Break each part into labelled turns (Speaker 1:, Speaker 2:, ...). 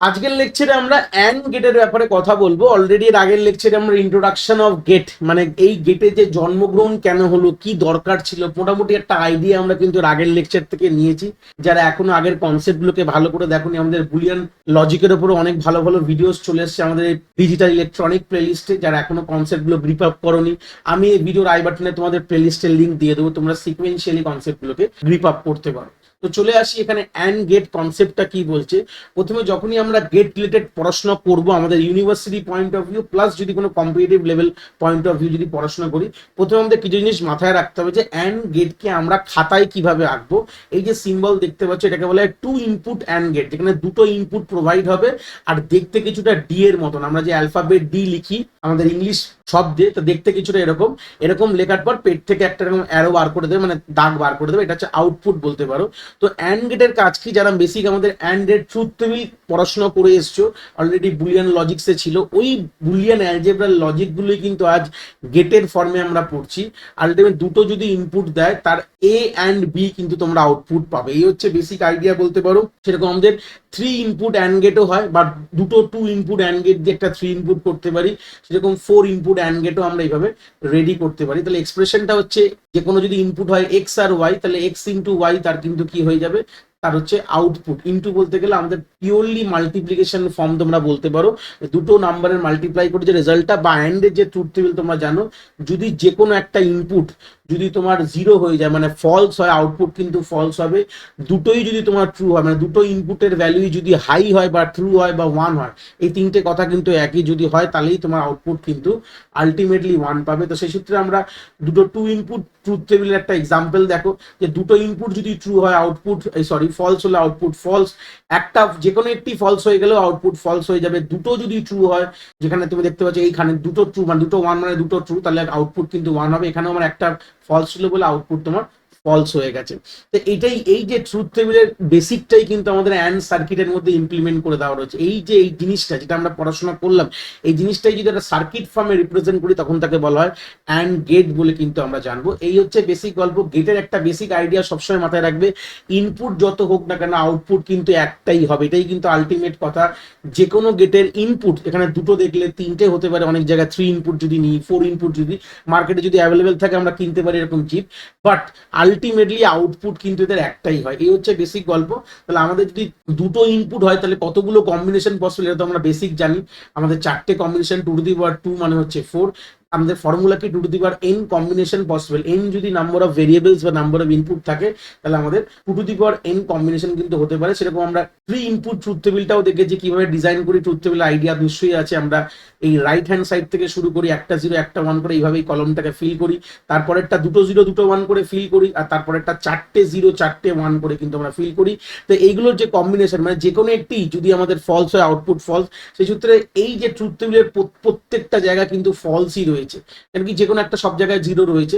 Speaker 1: আজকের লেকচারে আমরা অ্যান্ড গেটের ব্যাপারে কথা বলবো। অলরেডি এর আগের লেকচারে আমরা ইন্ট্রোডাকশন অফ গেট, মানে এই গেটে যে জন্মগ্রহণ কেন হলো, কি দরকার ছিল, মোটামুটি একটা আইডিয়া আমরা কিন্তু এর আগের লেকচার থেকে নিয়েছি। যারা এখনো আগের কনসেপ্টগুলোকে ভালো করে দেখোনি, আমাদের বুলিয়ান লজিকের উপরে অনেক ভালো ভালো ভিডিওস চলে এসছে আমাদের ডিজিটাল ইলেকট্রনিক প্লেলিস্টে। যারা এখনো কনসেপ্টগুলো গ্রিপ আপ করোনি, আমি এই ভিডিওর আই বাটনে তোমাদের প্লেলিস্টের লিঙ্ক দিয়ে দেবো, তোমরা সিকুয়েন্সিয়ালি কনসেপ্টগুলোকে গ্রিপ আপ করতে পারো। তো চলে আসি এখানে অ্যান্ড গেট কনসেপ্টটা কি বলছে। প্রথমে যখনই আমরা গেট রিলেটেড পড়াশোনা করব আমাদের university point of view plus যদি কোনো competitive level point of view যদি পড়াশোনা করি, প্রথমে আমাদের কিছু জিনিস মাথায় রাখতে হবে যে অ্যান্ড গেটকে আমরা খাতায় কিভাবে আঁকবো। এই যে সিম্বল দেখতে পাচ্ছ, এটাকে বলা হয় টু ইনপুট অ্যান্ড গেট, যেখানে দুটো ইনপুট প্রোভাইড হবে আর দেখতে কিছুটা ডি এর মতন। আমরা যে অ্যালফাবেট ডি লিখি আমাদের ইংলিশ শব্দে, তো দেখতে কিছুটা এরকম এরকম লেখার পর পেট থেকে একটা এরকম অ্যারো বার করে দেবে, মানে দাগ বার করে দেবে, এটা হচ্ছে আউটপুট বলতে পারো। তো অ্যান্ড গেটের কাজ কি, যারা বেসিক আমাদের অ্যান্ড গেট ট্রুথ টেবিল পড়াশোনা করে এসছো, অলরেডি বুলিয়ান লজিক্সে ছিল, ওই বুলিয়ান অ্যালজেব্রার লজিক গুলোই কিন্তু আজ গেটের ফর্মে আমরা পড়ছি। আলটিমেট দুটো যদি ইনপুট দেয় তার এ অ্যান্ড বি কিন্তু তোমরা আউটপুট পাবে। এই হচ্ছে বেসিক আইডিয়া বলতে পারো। সেরকম আমাদের থ্রি ইনপুট অ্যান্ড গেটও হয়, বা দুটো টু ইনপুট অ্যান্ড গেট দিয়ে একটা থ্রি ইনপুট করতে পারি। সেরকম ফোর ইনপুট অ্যান্ড গেটও আমরা এইভাবে রেডি করতে পারি। তাহলে এক্সপ্রেশনটা হচ্ছে যে কোনো যদি ইনপুট হয় এক্স আর ওয়াই, তাহলে এক্স ইন্টু ওয়াই তার কিন্তু কি হয়ে যাবে, তার হচ্ছে আউটপুট। ইনটু বলতে গেলে আমাদের পিওরলি মাল্টিপ্লিকেশন ফর্ম তোমরা বলতে পারো। দুটো নাম্বারের মাল্টিপ্লাই করে যে রেজাল্টটা বা অ্যান্ডের যে ট্রুথ টেবিল তোমরা জানো, যদি যে কোনো একটা ইনপুট যদি তোমার জিরো হয়ে যায় মানে ফলস হয়, আউটপুট কিন্তু ফলস হবে। দুটোই যদি তোমার ট্রু হয়, মানে দুটো ইনপুটের ভ্যালুই যদি হাই হয় বা ট্রু হয় বা ওয়ান হয়, এই তিনটে কথা কিন্তু একই যদি হয়, তাহলেই তোমার আউটপুট কিন্তু আলটিমেটলি ওয়ান পাবে। তো সেই সূত্রে আমরা দুটো টু ইনপুট ট্রুথ টেবিলের একটা এক্সাম্পল দেখো, যে দুটো ইনপুট যদি ট্রু হয় আউটপুট ফলস হলে আউটপুট ফলস, একটা যে কোনো একটি ফলস হয়ে গেলেও আউটপুট ফলস হয়ে যাবে। দুটো যদি ট্রু হয়, যেখানে তুমি দেখতে পাচ্ছ এইখানে দুটো ট্রু মানে দুটো ওয়ান মানে দুটো ট্রু, তাহলে আউটপুট কিন্তু ওয়ান হবে। এখানেও আমার একটা ফলস ছিল বলে আউটপুট তোমার ফলস হয়ে গেছে। তো এটাই, এই যে ট্রুথ টেবিলের বেসিকটাই কিন্তু আমাদের অ্যান্ড সার্কিটের মধ্যে ইমপ্লিমেন্ট করে দেওয়া রয়েছে। এই যে এই জিনিসটা যেটা আমরা পড়াশোনা করলাম, এই জিনিসটাই যদি একটা সার্কিট ফর্মে রিপ্রেজেন্ট করি তখন তাকে বলা হয় অ্যান্ড গেট বলে কিন্তু আমরা জানবো। এই হচ্ছে বেসিক গল্প। গেটের একটা বেসিক আইডিয়া সবসময় মাথায় রাখবে, ইনপুট যত হোক না কেন আউটপুট কিন্তু একটাই হবে। এটাই কিন্তু আলটিমেট কথা। যে কোনো গেটের ইনপুট, এখানে দুটো দেখলে তিনটে হতে পারে, অনেক জায়গায় থ্রি ইনপুট যদি নিই, ফোর ইনপুট যদি মার্কেটে যদি অ্যাভেলেবেল থাকে আমরা কিনতে পারি এরকম চিপ, বাট আলটিমেটলি আউটপুট কিন্তু এদের একটাই হয়। এই হচ্ছে বেসিক গল্প। তাহলে আমাদের যদি দুটো ইনপুট হয় তাহলে কতগুলো কম্বিনেশন পসিবল, এটা তো আমরা বেসিক জানি। আমাদের চারটে combination, two to the power two মানে হচ্ছে ফোর। আমাদের ফর্মুলা কি, two to the power n combination possible. N যদি নাম্বার অফ ভেরিয়েবলস বা নাম্বার অফ ইনপুট থাকে, তাহলে আমাদের two to the power n combination কিন্তু হতে পারে। সেরকম আমরা থ্রি ইনপুট ট্রুথ টেবিলটাও দেখেছি কিভাবে ডিজাইন করি। ট্রুথ টেবিল আইডিয়া নিশ্চয়ই আছে। আমরা এই রাইট হ্যান্ড সাইড থেকে শুরু করি, একটা জিরো একটা ওয়ান করে এইভাবেই কলমটাকে ফিল করি, তারপরেরটা দুটো জিরো দুটো ওয়ান করে ফিল করি, আর তারপরেরটা চারটে জিরো চারটে ওয়ান করে কিন্তু আমরা ফিল করি। তো এইগুলোর যে কম্বিনেশন, মানে যে কোনো একটি যদি আমাদের ফলস হয় আউটপুট ফলস, সেই সূত্রে এই যে ট্রুথ টেবিলের প্রত্যেকটা জায়গা কিন্তু ফলসই রয়েছে, কারণ কি যে কোনো একটা সব জায়গায় জিরো রয়েছে।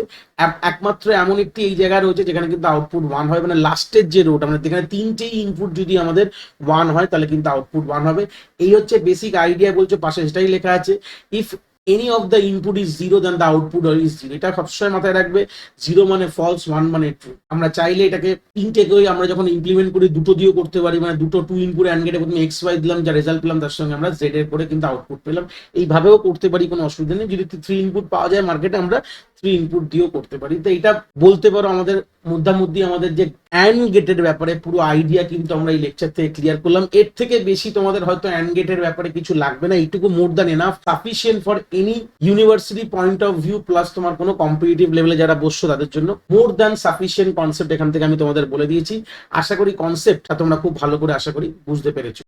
Speaker 1: একমাত্র এমন একটি এই জায়গায় রয়েছে যেখানে কিন্তু আউটপুট ওয়ান হয়, মানে লাস্টের যে রোটা, মানে যেখানে তিনটেই ইনপুট যদি আমাদের ওয়ান হয় তাহলে কিন্তু আউটপুট ওয়ান হবে। এই হচ্ছে বেসিক আইডিয়া বলছে, পাশে সেটাই লেখা আছে, if any of the input is zero then the output is zero. এটা সবসময় মাথায় রাখবে, জিরো মানে ফলস, ওয়ান মানে ট্রু। আমরা চাইলে এটাকে তিনটে করে আমরা যখন ইমপ্লিমেন্ট করি দুটো দিয়েও করতে পারি, মানে দুটো টু ইনপুট অ্যান্ড গেটে প্রথমে এক্স ওয়াই দিলাম, যা রেজাল্ট পেলাম তার সঙ্গে আমরা জেড এর করে কিন্তু আউটপুট পেলাম। এইভাবেও করতে পারি, কোনো অসুবিধা নেই। যদি থ্রি ইনপুট পাওয়া যায় মার্কেটে, আমরা থ্রি ইনপুট দিয়েও করতে পারি। তো এটা বলতে পারো আমাদের মধ্যামধ্যি আমাদের যে অ্যান্ড গেটের ব্যাপারে পুরো আইডিয়া কিন্তু আমরা এই লেকচার থেকে ক্লিয়ার করলাম। এর থেকে বেশি তোমাদের হয়তো অ্যান্ড গেটের ব্যাপারে কিছু লাগবে না। এইটুকু more than enough, sufficient for any university point of view plus তোমার কোনো কম্পিটিটিভ লেভেলে যারা বসছো তাদের জন্য মোর দ্যান সাফিসিয়েন্ট কনসেপ্ট এখান থেকে আমি তোমাদের বলে দিয়েছি। আশা করি কনসেপ্টটা তোমরা খুব ভালো করে আশা করি বুঝতে পেরেছো।